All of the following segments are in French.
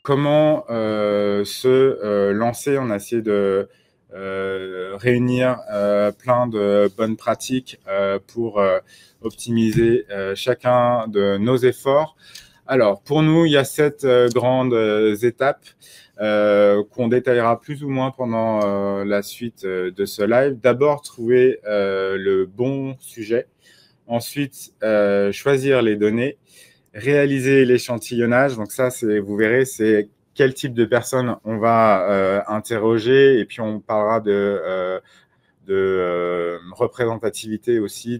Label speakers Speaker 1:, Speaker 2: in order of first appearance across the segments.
Speaker 1: comment se lancer. On a essayé de réunir plein de bonnes pratiques pour optimiser chacun de nos efforts. Alors, pour nous, il y a 7 grandes étapes qu'on détaillera plus ou moins pendant la suite de ce live. D'abord, trouver le bon sujet. Ensuite, choisir les données. Réaliser l'échantillonnage. Donc ça, vous verrez, c'est quel type de personnes on va interroger. Et puis, on parlera de représentativité aussi,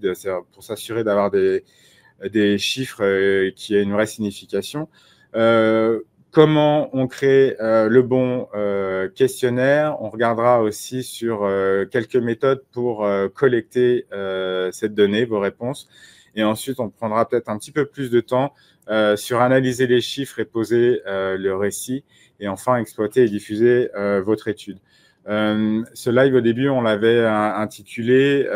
Speaker 1: pour s'assurer d'avoir des chiffres qui aient une vraie signification. Comment on crée le bon questionnaire. On regardera aussi sur quelques méthodes pour collecter cette donnée, vos réponses. Et ensuite, on prendra peut-être un petit peu plus de temps sur analyser les chiffres et poser le récit. Et enfin, exploiter et diffuser votre étude. Ce live, au début, on l'avait intitulé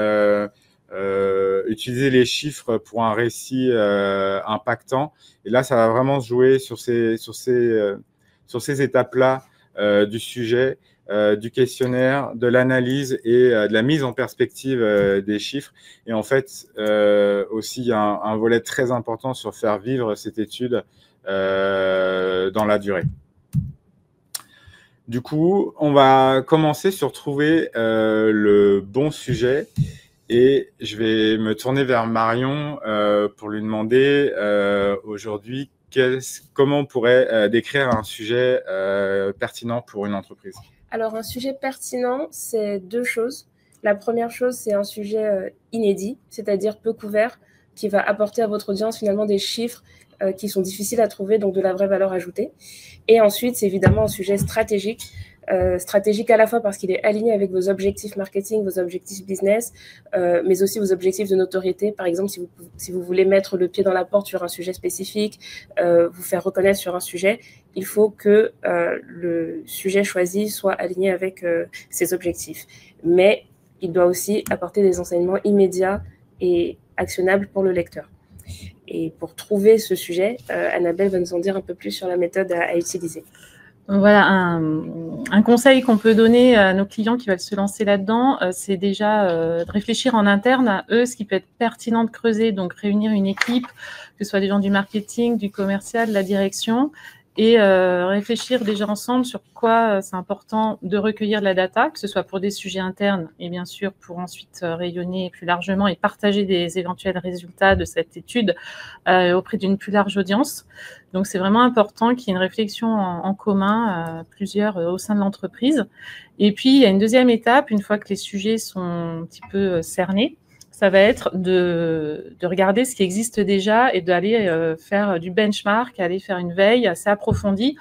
Speaker 1: utiliser les chiffres pour un récit impactant. Et là, ça va vraiment se jouer sur ces étapes-là du sujet, du questionnaire, de l'analyse et de la mise en perspective des chiffres. Et en fait, aussi, il y a un volet très important sur faire vivre cette étude dans la durée. Du coup, on va commencer sur trouver le bon sujet. Et je vais me tourner vers Marion pour lui demander aujourd'hui comment on pourrait décrire un sujet pertinent pour une entreprise.
Speaker 2: Alors, un sujet pertinent, c'est 2 choses. La première chose, c'est un sujet inédit, c'est-à-dire peu couvert, qui va apporter à votre audience finalement des chiffres qui sont difficiles à trouver, donc de la vraie valeur ajoutée. Et ensuite, c'est évidemment un sujet stratégique. Stratégique à la fois parce qu'il est aligné avec vos objectifs marketing, vos objectifs business, mais aussi vos objectifs de notoriété. Par exemple, si vous voulez mettre le pied dans la porte sur un sujet spécifique, vous faire reconnaître sur un sujet, il faut que le sujet choisi soit aligné avec ses objectifs. Mais il doit aussi apporter des enseignements immédiats et actionnables pour le lecteur. Et pour trouver ce sujet, Annabelle va nous en dire un peu plus sur la méthode à utiliser.
Speaker 3: Voilà, un conseil qu'on peut donner à nos clients qui veulent se lancer là-dedans, c'est déjà de réfléchir en interne à eux, ce qui peut être pertinent de creuser, donc réunir une équipe, que ce soit des gens du marketing, du commercial, de la direction, et réfléchir déjà ensemble sur quoi c'est important de recueillir de la data, que ce soit pour des sujets internes et bien sûr pour ensuite rayonner plus largement et partager des éventuels résultats de cette étude auprès d'une plus large audience. Donc, c'est vraiment important qu'il y ait une réflexion en commun, plusieurs au sein de l'entreprise. Et puis, il y a une deuxième étape, une fois que les sujets sont un petit peu cernés, ça va être de regarder ce qui existe déjà et d'aller faire du benchmark, aller faire une veille assez approfondie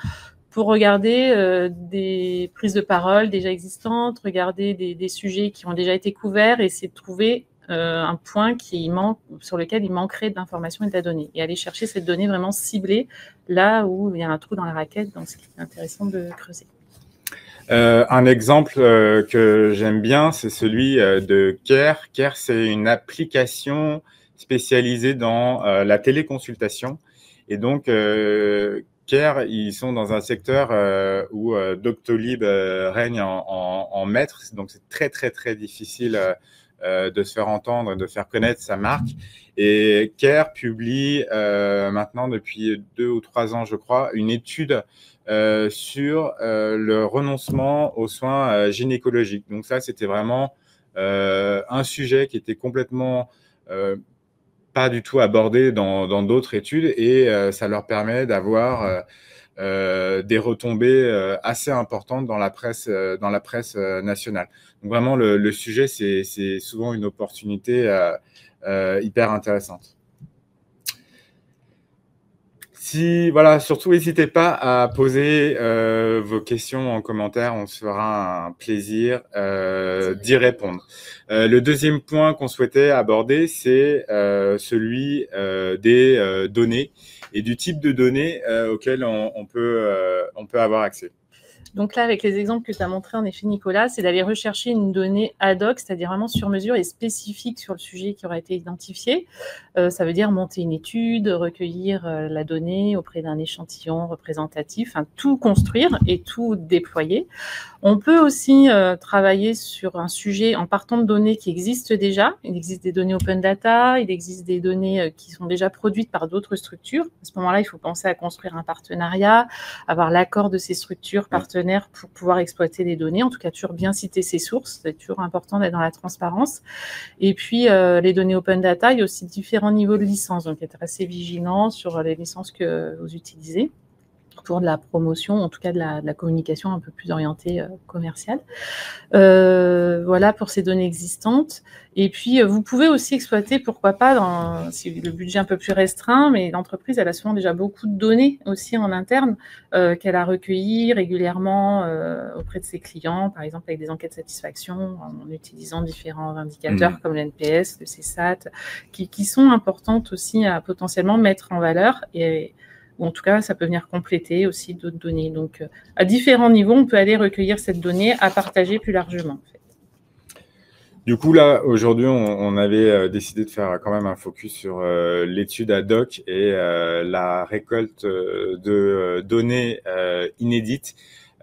Speaker 3: pour regarder des prises de parole déjà existantes, regarder des sujets qui ont déjà été couverts et essayer de trouver un point sur lequel il manquerait d'informations et de la donnée. Et aller chercher cette donnée vraiment ciblée là où il y a un trou dans la raquette, donc ce qui est intéressant de creuser.
Speaker 1: Un exemple que j'aime bien, c'est celui de Care. Care, c'est une application spécialisée dans la téléconsultation. Et donc, Care, ils sont dans un secteur où Doctolib règne en maître. Donc, c'est très, très, très difficile de se faire entendre, de faire connaître sa marque. Et Care publie maintenant, depuis 2 ou 3 ans, je crois, une étude sur le renoncement aux soins gynécologiques. Donc ça, c'était vraiment un sujet qui était complètement pas du tout abordé dans d'autres études et ça leur permet d'avoir des retombées assez importantes dans la presse nationale. Donc vraiment, le sujet, c'est souvent une opportunité hyper intéressante. Voilà, surtout, n'hésitez pas à poser vos questions en commentaire. On se fera un plaisir d'y répondre. Le deuxième point qu'on souhaitait aborder, c'est celui des données et du type de données auxquelles on peut avoir accès.
Speaker 3: Donc là, avec les exemples que tu as montrés, en effet, Nicolas, c'est d'aller rechercher une donnée ad hoc, c'est-à-dire vraiment sur mesure et spécifique sur le sujet qui aura été identifié. Ça veut dire monter une étude, recueillir la donnée auprès d'un échantillon représentatif, enfin, tout construire et tout déployer. On peut aussi travailler sur un sujet en partant de données qui existent déjà. Il existe des données open data, il existe des données qui sont déjà produites par d'autres structures. À ce moment-là, il faut penser à construire un partenariat, avoir l'accord de ces structures partenaires pour pouvoir exploiter les données. En tout cas, toujours bien citer ses sources. C'est toujours important d'être dans la transparence. Et puis, les données open data, il y a aussi différents niveaux de licence. Donc, être assez vigilant sur les licences que vous utilisez pour de la promotion, en tout cas de la communication un peu plus orientée commerciale. Voilà pour ces données existantes. Et puis, vous pouvez aussi exploiter, pourquoi pas, si le budget est un peu plus restreint, mais l'entreprise, elle a souvent déjà beaucoup de données aussi en interne qu'elle a recueillies régulièrement auprès de ses clients, par exemple avec des enquêtes de satisfaction, en utilisant différents indicateurs comme l'NPS, le CSAT, qui sont importantes aussi à potentiellement mettre en valeur ou en tout cas, ça peut venir compléter aussi d'autres données. Donc, à différents niveaux, on peut aller recueillir cette donnée à partager plus largement. En fait.
Speaker 1: Du coup, là, aujourd'hui, on avait décidé de faire quand même un focus sur l'étude ad hoc et la récolte de données inédites.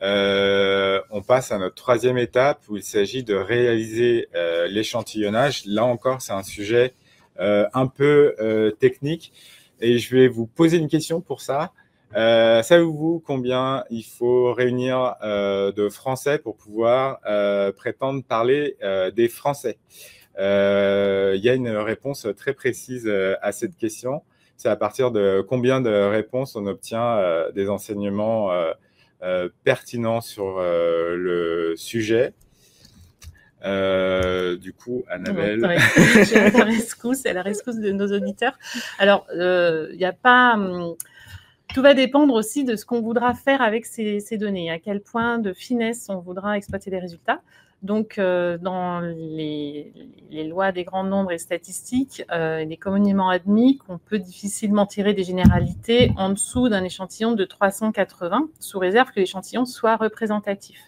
Speaker 1: On passe à notre troisième étape où il s'agit de réaliser l'échantillonnage. Là encore, c'est un sujet un peu technique. Et je vais vous poser une question pour ça. Savez-vous combien il faut réunir de Français pour pouvoir prétendre parler des Français? Il y a une réponse très précise à cette question. C'est à partir de combien de réponses on obtient des enseignements pertinents sur le sujet. Du coup, Annabelle.
Speaker 3: C'est la rescousse de nos auditeurs. Alors, il n'y a pas. Tout va dépendre aussi de ce qu'on voudra faire avec ces données, à quel point de finesse on voudra exploiter les résultats. Donc, dans les lois des grands nombres et statistiques, il est communément admis qu'on peut difficilement tirer des généralités en dessous d'un échantillon de 380, sous réserve que l'échantillon soit représentatif.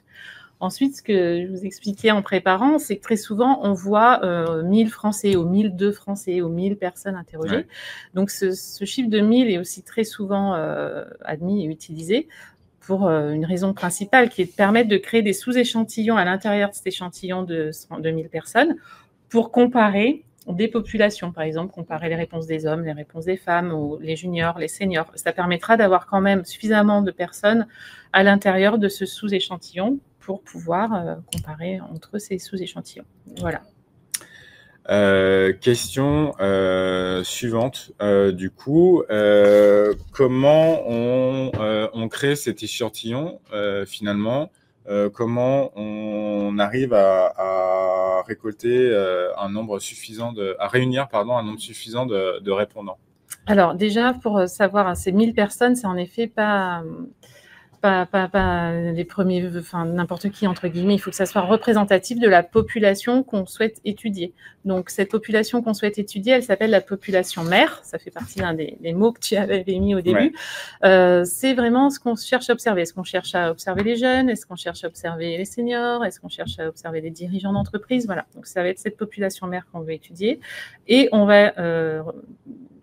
Speaker 3: Ensuite, ce que je vous expliquais en préparant, c'est que très souvent, on voit 1000 Français ou 1002 Français ou 1000 personnes interrogées. Ouais. Donc, ce chiffre de 1000 est aussi très souvent admis et utilisé pour une raison principale qui est de permettre de créer des sous-échantillons à l'intérieur de cet échantillon de 1000 personnes pour comparer des populations, par exemple, comparer les réponses des hommes, les réponses des femmes, ou les juniors, les seniors. Ça permettra d'avoir quand même suffisamment de personnes à l'intérieur de ce sous-échantillon pour pouvoir comparer entre ces sous-échantillons. Voilà.
Speaker 1: Question suivante. Du coup, comment on crée cet échantillon finalement? Comment on arrive à récolter un nombre suffisant à réunir un nombre suffisant de répondants?
Speaker 3: Alors déjà, pour savoir, ces 1000 personnes, c'est en effet pas les premiers, enfin n'importe qui entre guillemets, il faut que ça soit représentatif de la population qu'on souhaite étudier. Donc cette population qu'on souhaite étudier, elle s'appelle la population mère, ça fait partie d'un des mots que tu avais mis au début. Ouais. C'est vraiment ce qu'on cherche à observer. Est-ce qu'on cherche à observer les jeunes? Est-ce qu'on cherche à observer les seniors? Est-ce qu'on cherche à observer les dirigeants d'entreprise? Voilà, donc ça va être cette population mère qu'on veut étudier et on va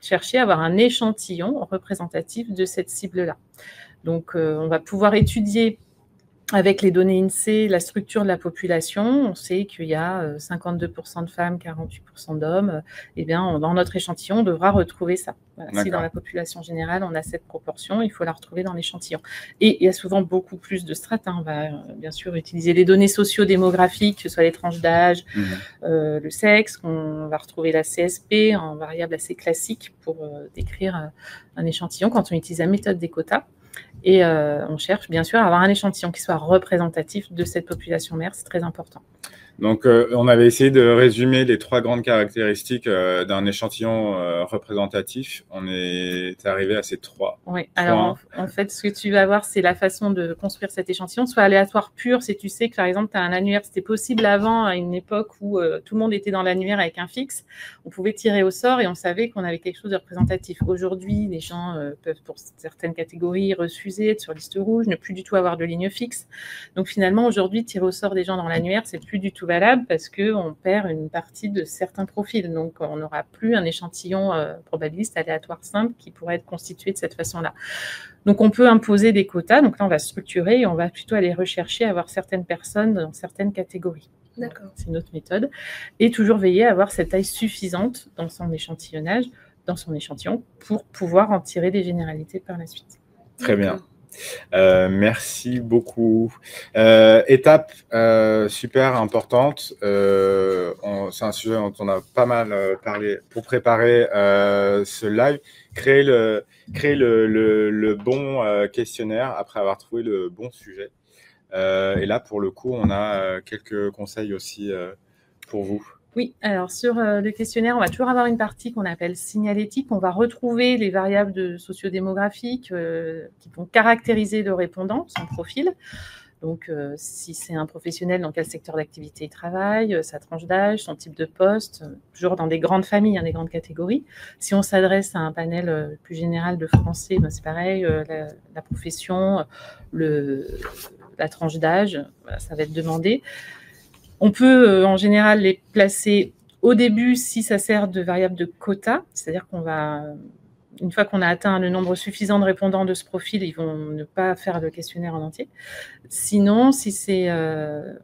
Speaker 3: chercher à avoir un échantillon représentatif de cette cible-là. Donc, on va pouvoir étudier avec les données INSEE la structure de la population. On sait qu'il y a 52% de femmes, 48% d'hommes. Eh bien, dans notre échantillon, on devra retrouver ça. Voilà. Si dans la population générale, on a cette proportion, il faut la retrouver dans l'échantillon. Et il y a souvent beaucoup plus de strates. On va bien sûr utiliser les données socio-démographiques, que ce soit les tranches d'âge, le sexe. On va retrouver la CSP en variable assez classique pour décrire un échantillon quand on utilise la méthode des quotas. Et on cherche bien sûr à avoir un échantillon qui soit représentatif de cette population mère, c'est très important.
Speaker 1: Donc, on avait essayé de résumer les 3 grandes caractéristiques d'un échantillon représentatif. On est arrivé à ces 3.
Speaker 3: Oui, alors en fait, ce que tu vas voir, c'est la façon de construire cet échantillon, soit aléatoire pur, si tu sais que par exemple, tu as un annuaire, c'était possible avant, à une époque où tout le monde était dans l'annuaire avec un fixe, on pouvait tirer au sort et on savait qu'on avait quelque chose de représentatif. Aujourd'hui, les gens peuvent, pour certaines catégories, refuser, être sur liste rouge, ne plus du tout avoir de ligne fixe. Donc finalement, aujourd'hui, tirer au sort des gens dans l'annuaire, c'est plus du tout valable parce qu'on perd une partie de certains profils. Donc on n'aura plus un échantillon probabiliste aléatoire simple qui pourrait être constitué de cette façon là. Donc, on peut imposer des quotas. Donc là, on va structurer et on va plutôt aller rechercher à avoir certaines personnes dans certaines catégories.
Speaker 2: D'accord.
Speaker 3: C'est une autre méthode. Et toujours veiller à avoir cette taille suffisante dans son échantillonnage, dans son échantillon, pour pouvoir en tirer des généralités par la suite.
Speaker 1: Très bien. Merci beaucoup. Étape super importante. C'est un sujet dont on a pas mal parlé pour préparer ce live. Créer le bon questionnaire après avoir trouvé le bon sujet. Et là, pour le coup, on a quelques conseils aussi pour vous.
Speaker 3: Oui, alors sur le questionnaire, on va toujours avoir une partie qu'on appelle signalétique. On va retrouver les variables sociodémographiques qui vont caractériser le répondant, son profil. Donc, si c'est un professionnel, dans quel secteur d'activité il travaille, sa tranche d'âge, son type de poste, toujours dans des grandes familles, des grandes catégories. Si on s'adresse à un panel plus général de Français, ben c'est pareil, la profession, la tranche d'âge, voilà, ça va être demandé. On peut en général les placer au début si ça sert de variable de quota, c'est-à-dire qu'on va, une fois qu'on a atteint le nombre suffisant de répondants de ce profil, ils vont ne pas faire le questionnaire en entier. Sinon, si c'est,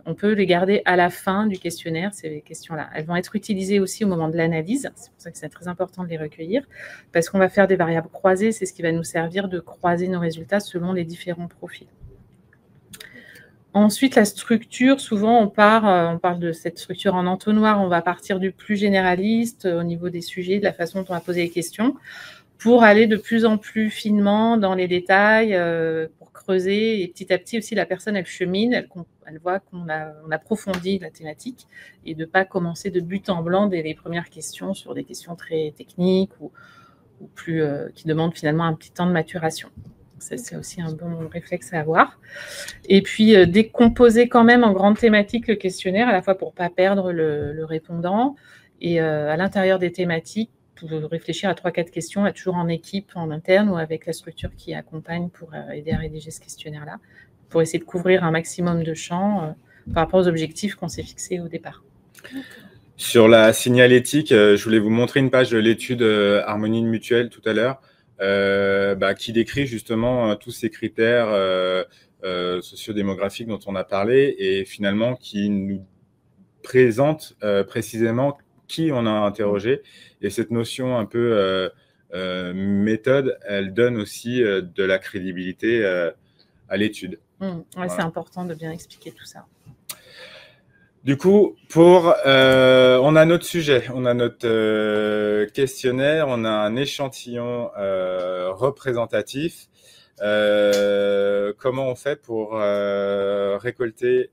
Speaker 3: on peut les garder à la fin du questionnaire, ces questions-là. Elles vont être utilisées aussi au moment de l'analyse, c'est pour ça que c'est très important de les recueillir, parce qu'on va faire des variables croisées, c'est ce qui va nous servir de croiser nos résultats selon les différents profils. Ensuite, la structure, souvent on parle de cette structure en entonnoir, on va partir du plus généraliste au niveau des sujets, de la façon dont on va poser les questions, pour aller de plus en plus finement dans les détails, pour creuser, et petit à petit aussi la personne elle chemine, elle voit qu'on approfondit la thématique, et de ne pas commencer de but en blanc dès les premières questions sur des questions très techniques ou plus, qui demandent finalement un petit temps de maturation. C'est aussi un bon réflexe à avoir. Et puis, décomposer quand même en grandes thématiques le questionnaire, à la fois pour ne pas perdre le répondant, et à l'intérieur des thématiques, pour réfléchir à 3-4 questions, là, toujours en équipe, en interne, ou avec la structure qui accompagne pour aider à rédiger ce questionnaire-là, pour essayer de couvrir un maximum de champs par rapport aux objectifs qu'on s'est fixés au départ.
Speaker 1: Sur la signalétique, je voulais vous montrer une page de l'étude Harmonie Mutuelle tout à l'heure, qui décrit justement tous ces critères sociodémographiques dont on a parlé, et finalement qui nous présente précisément qui on a interrogé. Et cette notion un peu méthode, elle donne aussi de la crédibilité à l'étude.
Speaker 3: Ouais, voilà. C'est important de bien expliquer tout ça.
Speaker 1: Du coup, on a notre sujet, on a notre questionnaire, on a un échantillon représentatif. Comment on fait pour récolter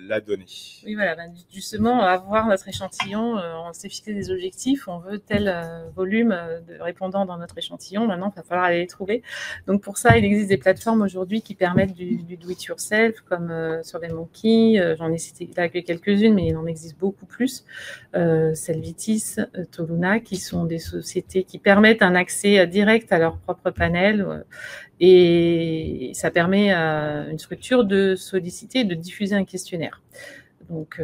Speaker 1: la donnée?
Speaker 3: Oui, voilà, justement, avoir notre échantillon, on s'est fixé des objectifs, on veut tel volume de répondants dans notre échantillon, maintenant il va falloir aller les trouver. Donc pour ça, il existe des plateformes aujourd'hui qui permettent du do-it-yourself, comme SurveyMonkey, j'en ai cité là que quelques-unes, mais il en existe beaucoup plus, Selvitis, Toluna, qui sont des sociétés qui permettent un accès direct à leur propre panel, et ça permet à une structure de solliciter et de diffuser un questionnaire. Donc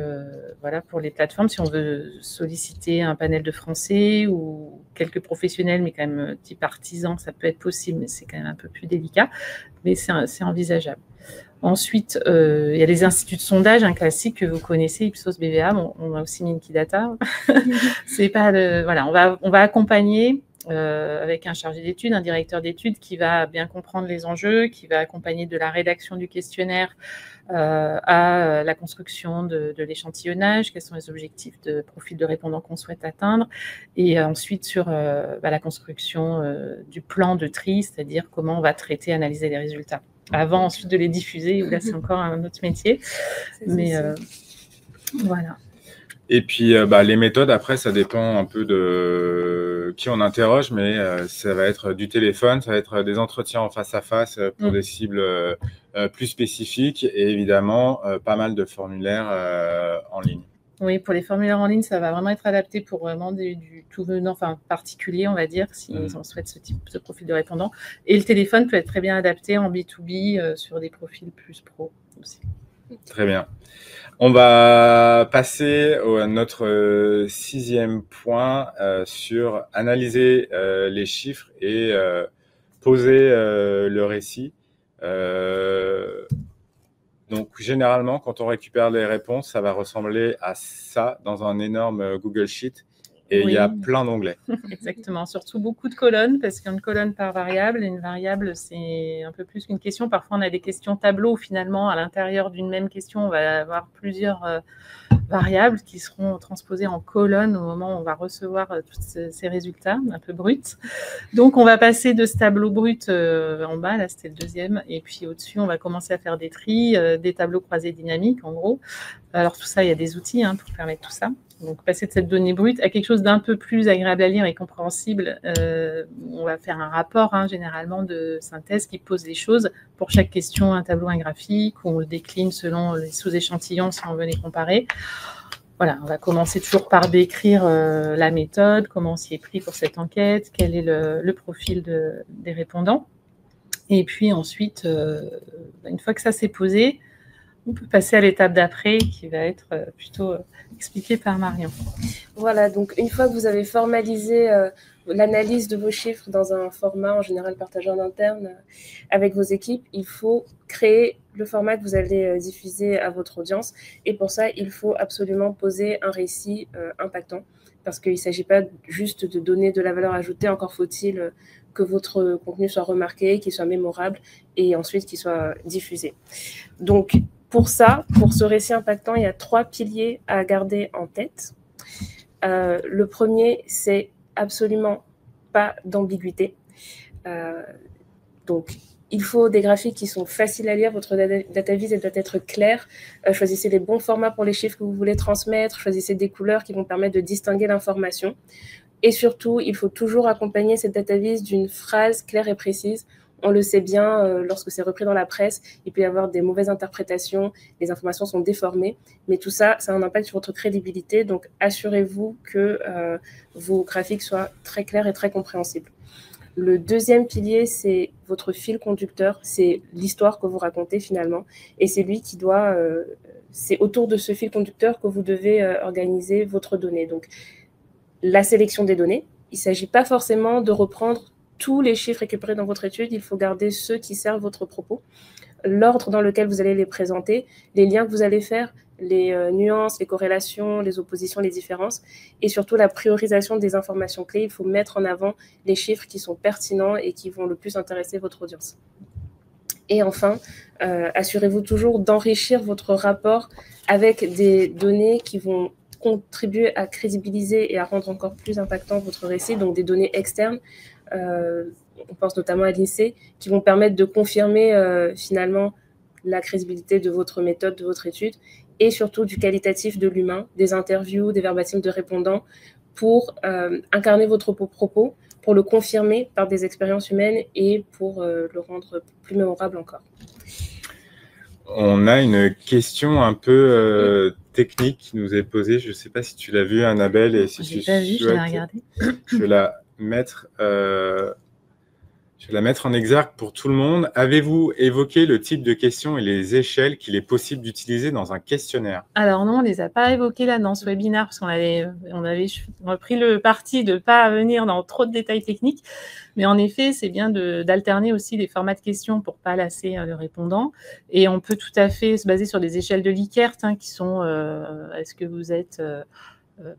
Speaker 3: voilà, pour les plateformes, si on veut solliciter un panel de Français ou quelques professionnels, mais quand même type artisan, ça peut être possible, mais c'est quand même un peu plus délicat, mais c'est envisageable. Ensuite, il y a les instituts de sondage, un classique que vous connaissez, Ipsos BVA, on a aussi Minkidata. C'est pas voilà, on va accompagner avec un chargé d'études, un directeur d'études qui va bien comprendre les enjeux, qui va accompagner de la rédaction du questionnaire à la construction de l'échantillonnage, quels sont les objectifs de profil de répondant qu'on souhaite atteindre, et ensuite sur la construction du plan de tri, c'est-à-dire comment on va traiter, analyser les résultats. Avant, ensuite de les diffuser, où là c'est encore un autre métier. Mais voilà.
Speaker 1: Et puis, les méthodes, après, ça dépend un peu de qui on interroge, mais ça va être du téléphone, ça va être des entretiens en face à face pour des cibles plus spécifiques et évidemment pas mal de formulaires en ligne.
Speaker 3: Oui, pour les formulaires en ligne, ça va vraiment être adapté pour vraiment du tout venant, enfin particulier, on va dire, si on souhaite ce profil de répondant. Et le téléphone peut être très bien adapté en B2B sur des profils plus pro aussi.
Speaker 1: Très bien. On va passer à notre 6e point sur analyser les chiffres et poser le récit. Donc, généralement, quand on récupère les réponses, ça va ressembler à ça dans un énorme Google Sheet. Et il y a plein d'onglets.
Speaker 3: Exactement, surtout beaucoup de colonnes, parce qu'une colonne par variable, et une variable, c'est un peu plus qu'une question. Parfois, on a des questions tableaux, où finalement, à l'intérieur d'une même question, on va avoir plusieurs variables qui seront transposées en colonnes au moment où on va recevoir tous ces résultats un peu bruts. Donc, on va passer de ce tableau brut en bas, là, c'était le deuxième, et puis au-dessus, on va commencer à faire des tris, des tableaux croisés dynamiques, en gros. Alors, tout ça, il y a des outils pour permettre tout ça. Donc, passer de cette donnée brute à quelque chose d'un peu plus agréable à lire et compréhensible, on va faire un rapport, généralement, de synthèse qui pose les choses. Pour chaque question, un tableau, un graphique, où on le décline selon les sous-échantillons si on veut les comparer. Voilà, on va commencer toujours par décrire la méthode, comment on s'y est pris pour cette enquête, quel est le profil des répondants. Et puis ensuite, une fois que ça s'est posé, on peut passer à l'étape d'après qui va être plutôt expliquée par Marion.
Speaker 2: Voilà, donc une fois que vous avez formalisé l'analyse de vos chiffres dans un format en général partagé en interne avec vos équipes, il faut créer le format que vous allez diffuser à votre audience. Et pour ça, il faut absolument poser un récit impactant parce qu'il ne s'agit pas juste de donner de la valeur ajoutée, encore faut-il que votre contenu soit remarqué, qu'il soit mémorable et ensuite qu'il soit diffusé. Donc, pour ça, pour ce récit impactant, il y a 3 piliers à garder en tête. Le premier, c'est absolument pas d'ambiguïté. Donc, il faut des graphiques qui sont faciles à lire. Votre data vise, elle doit être claire. Choisissez les bons formats pour les chiffres que vous voulez transmettre. Choisissez des couleurs qui vont permettre de distinguer l'information. Et surtout, il faut toujours accompagner cette data vise d'une phrase claire et précise. On le sait bien, lorsque c'est repris dans la presse, il peut y avoir des mauvaises interprétations, les informations sont déformées, mais tout ça, ça a un impact sur votre crédibilité, donc assurez-vous que vos graphiques soient très clairs et très compréhensibles. Le deuxième pilier, c'est votre fil conducteur, c'est l'histoire que vous racontez finalement, et c'est lui qui doit, c'est autour de ce fil conducteur que vous devez organiser votre donnée. Donc, la sélection des données, il ne s'agit pas forcément de reprendre tous les chiffres récupérés dans votre étude, il faut garder ceux qui servent votre propos, l'ordre dans lequel vous allez les présenter, les liens que vous allez faire, les nuances, les corrélations, les oppositions, les différences, et surtout la priorisation des informations clés. Il faut mettre en avant les chiffres qui sont pertinents et qui vont le plus intéresser votre audience. Et enfin, assurez-vous toujours d'enrichir votre rapport avec des données qui vont contribuer à crédibiliser et à rendre encore plus impactant votre récit, donc des données externes. On pense notamment à l'INSEE, qui vont permettre de confirmer finalement la crédibilité de votre méthode, de votre étude, et surtout du qualitatif de l'humain, des interviews, des verbatims de répondants, pour incarner votre propos, pour le confirmer par des expériences humaines et pour le rendre plus mémorable encore.
Speaker 1: On a une question un peu technique qui nous est posée. Je ne sais pas si tu l'as vue, Annabelle, et si tu souhaites,
Speaker 3: je l'ai regardée.
Speaker 1: Je vais la mettre en exergue pour tout le monde. Avez-vous évoqué le type de questions et les échelles qu'il est possible d'utiliser dans un questionnaire?
Speaker 3: Alors non, on ne les a pas évoquées là dans ce webinaire parce qu'on avait pris le parti de ne pas venir dans trop de détails techniques. Mais en effet, c'est bien d'alterner aussi les formats de questions pour ne pas lasser le répondant. Et on peut tout à fait se baser sur des échelles de Likert qui sont est-ce que vous êtes...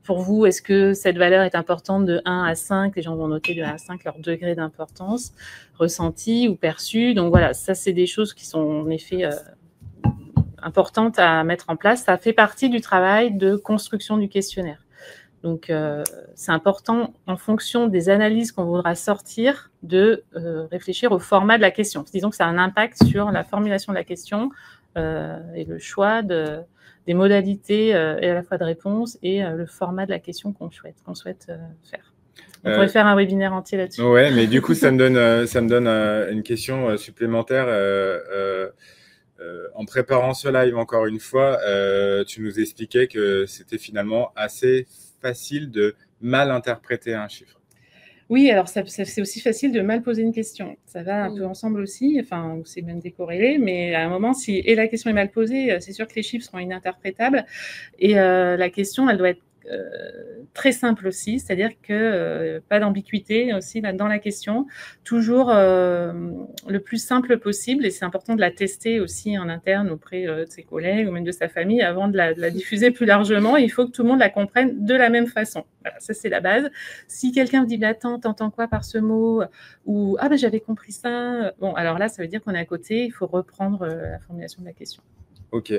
Speaker 3: pour vous, est-ce que cette valeur est importante de 1 à 5? Les gens vont noter de 1 à 5 leur degré d'importance, ressenti ou perçu. Donc voilà, ça, c'est des choses qui sont en effet importantes à mettre en place. Ça fait partie du travail de construction du questionnaire. Donc, c'est important, en fonction des analyses qu'on voudra sortir, de réfléchir au format de la question. Disons que ça a un impact sur la formulation de la question et le choix des modalités et à la fois de réponse et le format de la question qu'on souhaite faire. On pourrait faire un webinaire entier là-dessus.
Speaker 1: Ouais, mais du coup, ça me donne une question supplémentaire. En préparant ce live, encore une fois, tu nous expliquais que c'était finalement assez facile de mal interpréter un chiffre.
Speaker 3: Oui, alors c'est aussi facile de mal poser une question. Ça va un peu ensemble aussi, enfin, c'est même décorrélé, mais à un moment, si la question est mal posée, c'est sûr que les chiffres seront ininterprétables. Et la question, elle doit être très simple aussi, c'est-à-dire que pas d'ambiguïté aussi dans la question, toujours le plus simple possible, et c'est important de la tester aussi en interne auprès de ses collègues ou même de sa famille avant de la diffuser plus largement. Il faut que tout le monde la comprenne de la même façon. Voilà, ça c'est la base. Si quelqu'un vous dit mais attends, t'entends quoi par ce mot, ou ah ben j'avais compris ça, bon alors là ça veut dire qu'on est à côté, il faut reprendre la formulation de la question.
Speaker 1: Ok.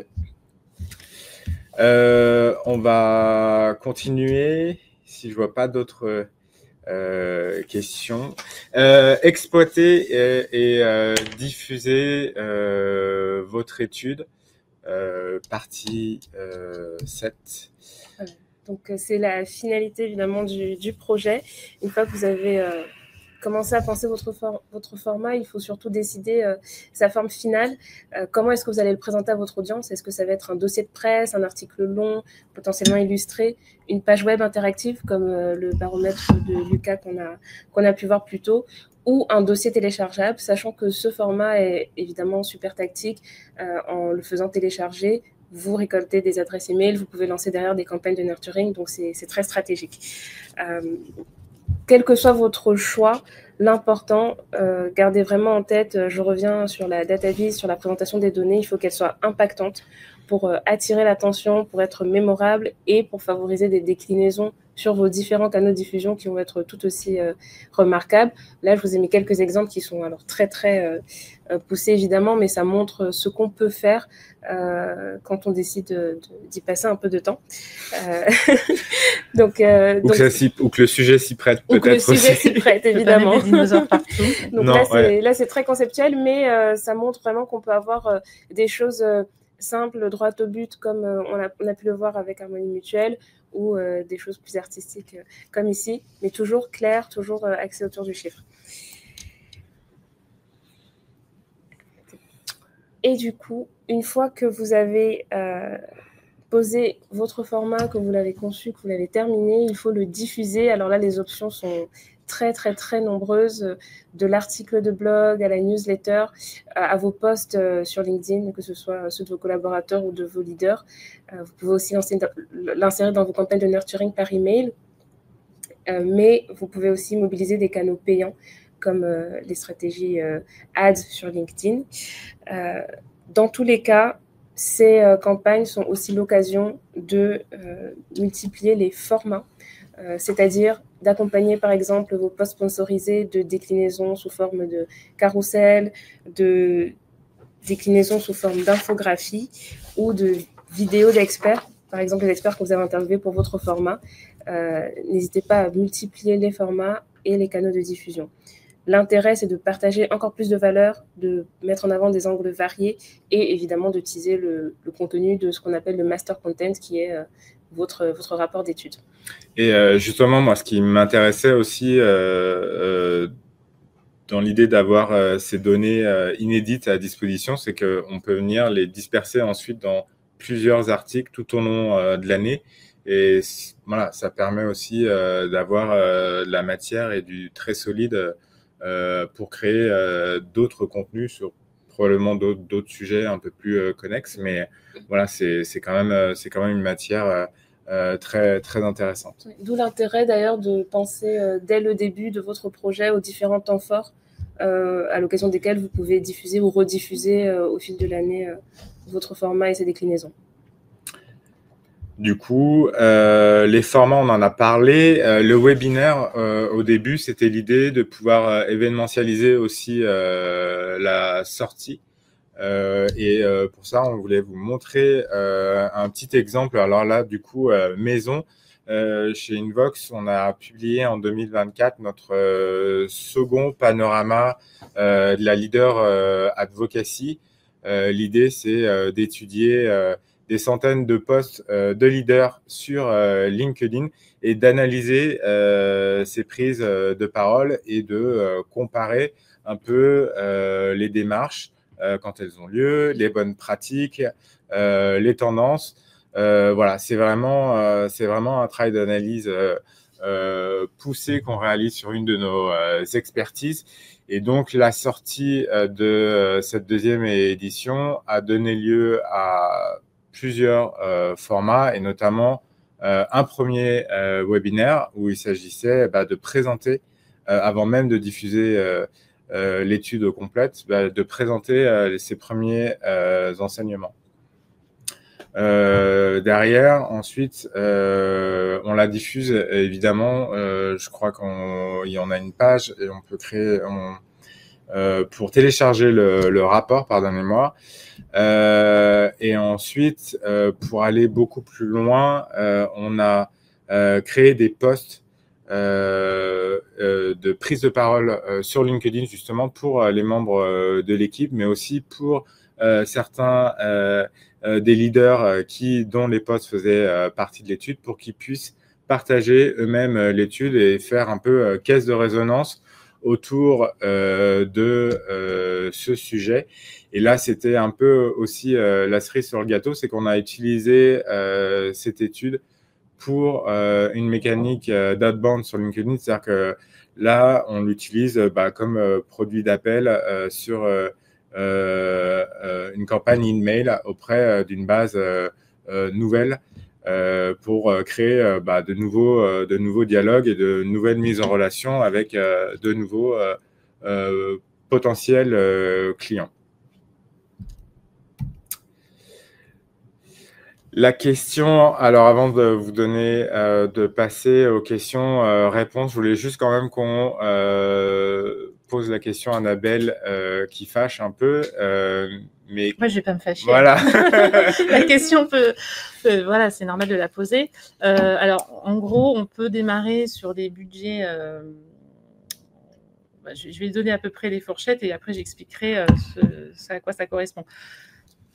Speaker 1: On va continuer, si je vois pas d'autres questions. Exploiter et diffuser votre étude, partie 7.
Speaker 2: Donc, c'est la finalité évidemment du projet. Une fois que vous avez commencé à penser votre format, il faut surtout décider sa forme finale. Comment est-ce que vous allez le présenter à votre audience? Est-ce que ça va être un dossier de presse, un article long, potentiellement illustré, une page web interactive comme le baromètre de Lucas qu'on a pu voir plus tôt, ou un dossier téléchargeable, sachant que ce format est évidemment super tactique. En le faisant télécharger, vous récoltez des adresses email, vous pouvez lancer derrière des campagnes de nurturing, donc c'est très stratégique. Quel que soit votre choix, l'important, gardez vraiment en tête, je reviens sur la data vise, sur la présentation des données, il faut qu'elle soit impactante pour attirer l'attention, pour être mémorable et pour favoriser des déclinaisons sur vos différents canaux de diffusion qui vont être tout aussi remarquables. Là, je vous ai mis quelques exemples qui sont alors très poussés évidemment, mais ça montre ce qu'on peut faire quand on décide d'y passer un peu de temps. Donc,
Speaker 1: ou que le sujet s'y prête peut-être.
Speaker 2: Ou que le sujet s'y prête, évidemment.
Speaker 3: Des dinosaures partout.
Speaker 2: Donc là, c'est très conceptuel, mais ça montre vraiment qu'on peut avoir des choses simples, droit au but, comme on a pu le voir avec Harmonie Mutuelle, ou des choses plus artistiques comme ici, mais toujours clair, toujours axé autour du chiffre. Et du coup, une fois que vous avez posé votre format, que vous l'avez conçu, que vous l'avez terminé, il faut le diffuser. Alors là, les options sont très nombreuses, de l'article de blog à la newsletter, à vos posts sur LinkedIn, que ce soit ceux de vos collaborateurs ou de vos leaders. Vous pouvez aussi l'insérer dans vos campagnes de nurturing par email, mais vous pouvez aussi mobiliser des canaux payants comme les stratégies ads sur LinkedIn. Dans tous les cas, ces campagnes sont aussi l'occasion de multiplier les formats, c'est-à-dire d'accompagner par exemple vos posts sponsorisés de déclinaisons sous forme de carrousel, de déclinaisons sous forme d'infographie ou de vidéos d'experts, par exemple les experts que vous avez interviewés pour votre format. N'hésitez pas à multiplier les formats et les canaux de diffusion. L'intérêt, c'est de partager encore plus de valeur, de mettre en avant des angles variés et évidemment de teaser le contenu de ce qu'on appelle le master content, qui est votre rapport d'études.
Speaker 1: Et justement, moi, ce qui m'intéressait aussi dans l'idée d'avoir ces données inédites à disposition, c'est qu'on peut venir les disperser ensuite dans plusieurs articles tout au long de l'année. Et voilà, ça permet aussi d'avoir de la matière et du très solide pour créer d'autres contenus sur probablement d'autres sujets un peu plus connexes. Mais voilà, c'est quand même une matière très intéressante.
Speaker 2: D'où l'intérêt d'ailleurs de penser dès le début de votre projet aux différents temps forts à l'occasion desquels vous pouvez diffuser ou rediffuser au fil de l'année votre format et ses déclinaisons.
Speaker 1: Du coup, les formats, on en a parlé. Le webinaire, au début, c'était l'idée de pouvoir événementialiser aussi la sortie. Et pour ça, on voulait vous montrer un petit exemple. Alors là, du coup, maison. Chez Invox, on a publié en 2024 notre second panorama de la leader advocacy. L'idée, c'est d'étudier des centaines de posts de leaders sur LinkedIn et d'analyser ces prises de parole et de comparer un peu les démarches quand elles ont lieu, les bonnes pratiques, les tendances. Voilà, c'est vraiment un travail d'analyse poussé qu'on réalise sur une de nos expertises. Et donc, la sortie de cette deuxième édition a donné lieu à plusieurs formats et notamment un premier webinaire où il s'agissait de présenter, avant même de diffuser l'étude complète, de présenter ces premiers enseignements. Derrière, ensuite, on la diffuse évidemment. Je crois qu'il y en a une page et on peut créer pour télécharger le rapport, pardonnez-moi. Et ensuite, pour aller beaucoup plus loin, on a créé des posts de prise de parole sur LinkedIn justement pour les membres de l'équipe, mais aussi pour certains des leaders dont les posts faisaient partie de l'étude pour qu'ils puissent partager eux-mêmes l'étude et faire un peu caisse de résonance autour de ce sujet. Et là, c'était un peu aussi la cerise sur le gâteau, c'est qu'on a utilisé cette étude pour une mécanique d'outbound sur LinkedIn, c'est-à-dire que là, on l'utilise comme produit d'appel sur une campagne email auprès d'une base nouvelle pour créer de nouveaux dialogues et de nouvelles mises en relation avec de nouveaux potentiels clients. La question, alors avant de vous donner, de passer aux questions-réponses, je voulais juste quand même qu'on pose la question à Annabelle qui fâche un peu. Mais
Speaker 3: moi, je ne vais pas me fâcher.
Speaker 1: Voilà.
Speaker 3: La question voilà, c'est normal de la poser. Alors, en gros, on peut démarrer sur des budgets. Je vais donner à peu près les fourchettes et après, j'expliquerai à quoi ça correspond.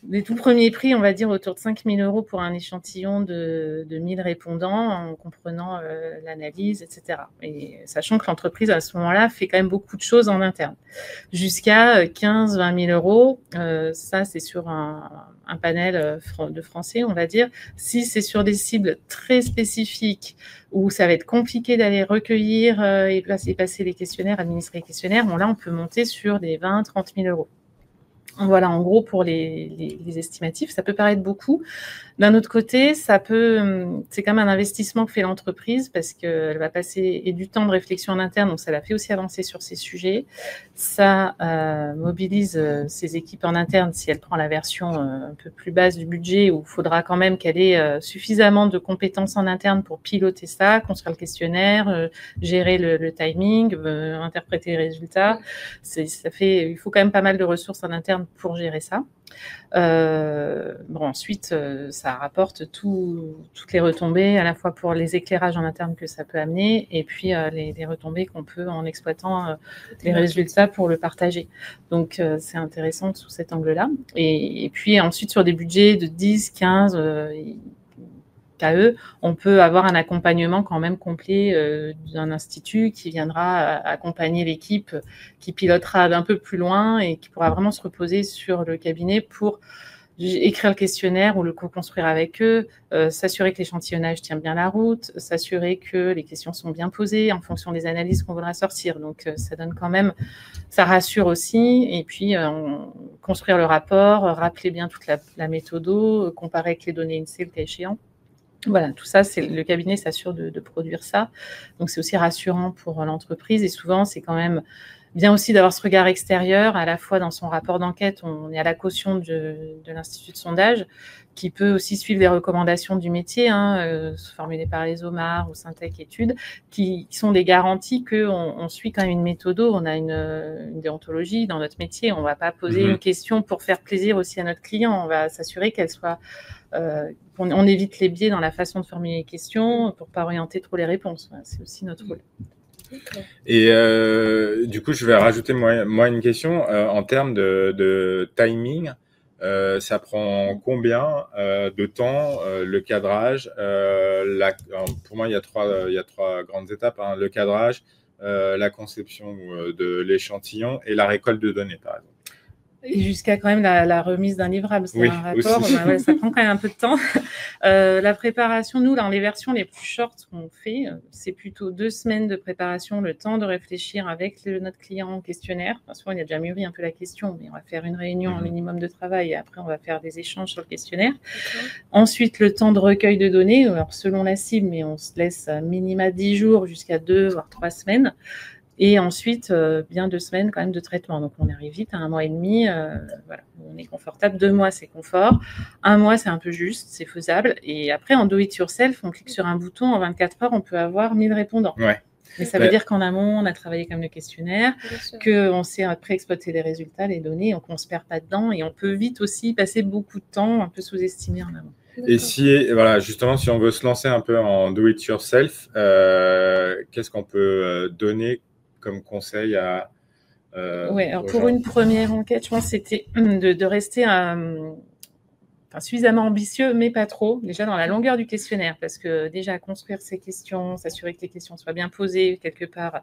Speaker 3: Les tout premiers prix, on va dire autour de 5 000 € pour un échantillon de 1000 répondants en comprenant l'analyse, etc. Et sachant que l'entreprise, à ce moment-là, fait quand même beaucoup de choses en interne. Jusqu'à 15-20 000 €, ça, c'est sur un panel de français, on va dire. Si c'est sur des cibles très spécifiques où ça va être compliqué d'aller recueillir et passer les questionnaires, administrer les questionnaires, bon, là, on peut monter sur des 20-30 000 €. Voilà, en gros, pour les estimatifs, ça peut paraître beaucoup. D'un autre côté, c'est quand même un investissement que fait l'entreprise parce qu'elle va passer du temps de réflexion en interne, donc ça la fait aussi avancer sur ces sujets. Ça mobilise ses équipes en interne si elle prend la version un peu plus basse du budget, où il faudra quand même qu'elle ait suffisamment de compétences en interne pour piloter ça, construire le questionnaire, gérer le timing, interpréter les résultats. Il faut quand même pas mal de ressources en interne pour gérer ça. Ensuite, ça rapporte toutes les retombées, à la fois pour les éclairages en interne que ça peut amener, et puis les retombées qu'on peut en exploitant les résultats pour le partager. Donc, c'est intéressant sous cet angle-là. Et puis ensuite, sur des budgets de 10, 15 KE, on peut avoir un accompagnement quand même complet d'un institut qui viendra accompagner l'équipe, qui pilotera d'un peu plus loin et qui pourra vraiment se reposer sur le cabinet pour écrire le questionnaire ou le co-construire avec eux, s'assurer que l'échantillonnage tient bien la route, s'assurer que les questions sont bien posées en fonction des analyses qu'on voudra sortir. Donc, ça donne quand même, ça rassure aussi. Et puis, construire le rapport, rappeler bien toute la méthodo, comparer avec les données INSEE le cas échéant. Voilà, tout ça, le cabinet s'assure de produire ça. Donc, c'est aussi rassurant pour l'entreprise. Et souvent, c'est quand même bien aussi d'avoir ce regard extérieur. À la fois, dans son rapport d'enquête, on est à la caution de l'Institut de sondage, qui peut aussi suivre les recommandations du métier, formulées par les OMAR ou Syntec Études, qui sont des garanties qu'on suit quand même une méthode. On a une déontologie dans notre métier. On ne va pas poser une question pour faire plaisir aussi à notre client. On va s'assurer qu'elle soit... on évite les biais dans la façon de formuler les questions pour ne pas orienter trop les réponses. Voilà, c'est aussi notre rôle.
Speaker 1: Et du coup, je vais rajouter moi une question en termes de timing. Ça prend combien de temps, le cadrage, pour moi, il y a trois grandes étapes, hein, le cadrage, la conception de l'échantillon et la récolte de données, par exemple.
Speaker 3: Et jusqu'à quand même la remise d'un livrable, c'est un rapport, ouais, ça prend quand même un peu de temps. La préparation, nous, dans les versions les plus short qu'on fait, c'est plutôt 2 semaines de préparation, le temps de réfléchir avec notre client en questionnaire. Enfin, souvent, il a déjà mûri un peu la question, mais on va faire une réunion, un minimum de travail, et après, on va faire des échanges sur le questionnaire. Ensuite, le temps de recueil de données, alors selon la cible, mais on se laisse minima 10 jours jusqu'à 2 voire 3 semaines. Et ensuite, bien 2 semaines quand même de traitement. Donc, on arrive vite à 1 mois et demi. Voilà, on est confortable. 2 mois, c'est confort. 1 mois, c'est un peu juste, c'est faisable. Et après, en do it yourself, on clique sur un bouton. En 24 heures, on peut avoir 1000 répondants.
Speaker 1: Ouais.
Speaker 3: Mais ça veut dire qu'en amont, on a travaillé comme le questionnaire, qu'on sait après exploiter les résultats, les données, donc on ne se perd pas dedans. Et on peut vite aussi passer beaucoup de temps, un peu sous-estimé en amont.
Speaker 1: Et voilà, justement, si on veut se lancer un peu en do it yourself, qu'est-ce qu'on peut donner comme conseil à
Speaker 3: alors pour une première enquête, je pense que c'était de rester suffisamment ambitieux, mais pas trop, déjà dans la longueur du questionnaire, parce que déjà construire ces questions, s'assurer que les questions soient bien posées, quelque part,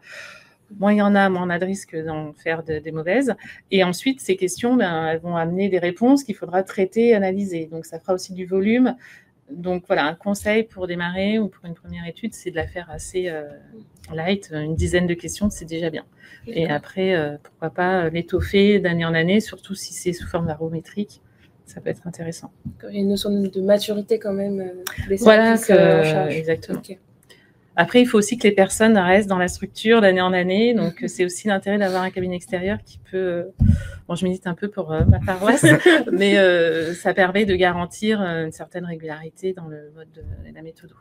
Speaker 3: moins il y en a, moins on a de risque d'en faire des mauvaises. Et ensuite, ces questions, elles vont amener des réponses qu'il faudra traiter et analyser. Donc, ça fera aussi du volume. Donc voilà, un conseil pour démarrer ou pour une première étude, c'est de la faire assez light, une dizaine de questions, c'est déjà bien. Et après, pourquoi pas l'étoffer d'année en année, surtout si c'est sous forme barométrique, ça peut être intéressant.
Speaker 2: Il y a une notion de maturité quand même des
Speaker 3: services en charge. Exactement. Okay. Après, il faut aussi que les personnes restent dans la structure d'année en année. Donc, c'est aussi l'intérêt d'avoir un cabinet extérieur qui peut... Bon, je milite un peu pour ma paroisse, mais ça permet de garantir une certaine régularité dans le mode de la méthode.